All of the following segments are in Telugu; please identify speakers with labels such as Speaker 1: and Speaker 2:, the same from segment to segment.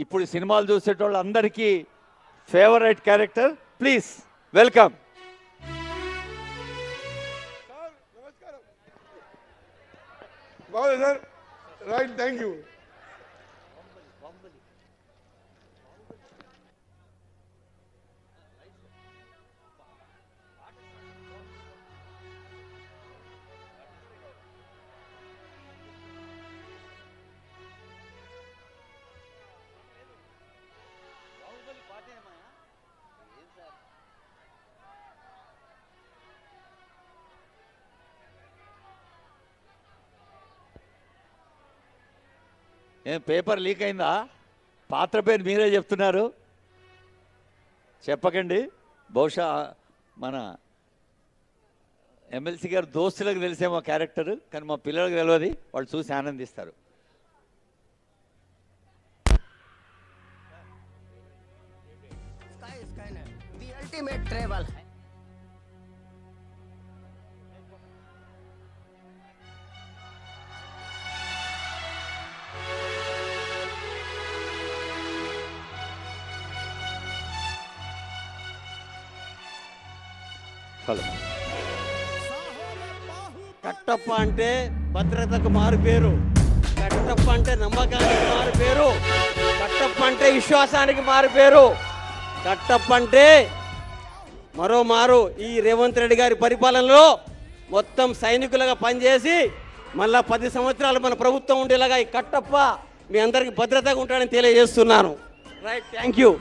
Speaker 1: ఇప్పుడు సినిమాలు చూసేటోళ్ళు అందరికీ ఫేవరెట్ క్యారెక్టర్. Please welcome.
Speaker 2: బాగుంది సార్. Right, thank you.
Speaker 1: ఏం పేపర్ లీక్ అయిందా? పాత్ర పేరు మీరే చెప్తున్నారు, చెప్పకండి. బహుశా మన ఎమ్మెల్సీ గారు దోస్తులకు తెలిసేమో క్యారెక్టర్, కానీ మా పిల్లలకు తెలియదు, వాళ్ళు చూసి ఆనందిస్తారు.
Speaker 3: కట్టప్ప అంటే భద్రతకు మారు పేరు, కట్టప్ప అంటే నమ్మకానికి మారు పేరు, కట్టప్ప అంటే విశ్వాసానికి మారు పేరు, కట్టప్ప అంటే మరో మారు ఈ రేవంత్ రెడ్డి గారి పరిపాలనలో మొత్తం సైనికులుగా పనిచేసి మళ్ళా 10 సంవత్సరాలు మన ప్రభుత్వం ఉండేలాగా ఈ కట్టప్ప మీ అందరికి భద్రతగా ఉంటాడని తెలియజేస్తున్నాను. Right, thank you.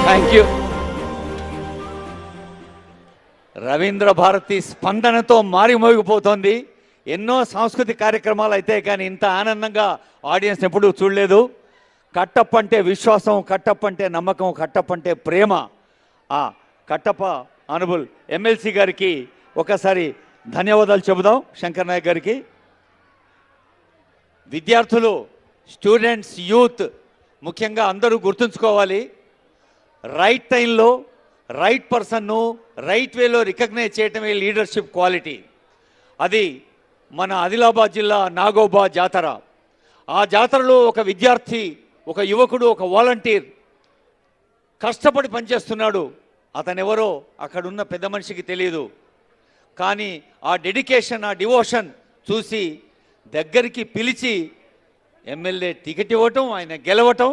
Speaker 1: Thank you. Ravindra Bharathi స్పందనతో మారిమోగిపోతోంది. ఎన్నో సాంస్కృతిక కార్యక్రమాలు అయితే కానీ ఇంత ఆనందంగా ఆడియన్స్ ఎప్పుడూ చూడలేదు. కట్టప్ప అంటే విశ్వాసం, కట్టప్ప అంటే నమ్మకం, కట్టప్ప అంటే ప్రేమ. ఆ కట్టప్ప ఆనరబుల్ ఎమ్మెల్సీ గారికి ఒకసారి ధన్యవాదాలు చెబుదాం. శంకర్ నాయక్ గారికి. విద్యార్థులు, స్టూడెంట్స్, యూత్ ముఖ్యంగా అందరూ గుర్తుంచుకోవాలి, రైట్ టైంలో రైట్ పర్సన్ను రైట్ వేలో రికగ్నైజ్ చేయటమే లీడర్షిప్ క్వాలిటీ. అది మన ఆదిలాబాద్ జిల్లా నాగోబా జాతర. ఆ జాతరలో ఒక విద్యార్థి, ఒక యువకుడు, ఒక వాలంటీర్ కష్టపడి పనిచేస్తున్నాడు. అతనెవరో అక్కడున్న పెద్ద మనిషికి తెలియదు, కానీ ఆ డెడికేషన్, ఆ డివోషన్ చూసి దగ్గరికి పిలిచి ఎమ్మెల్యే టికెట్ ఇవ్వటం, ఆయన గెలవటం.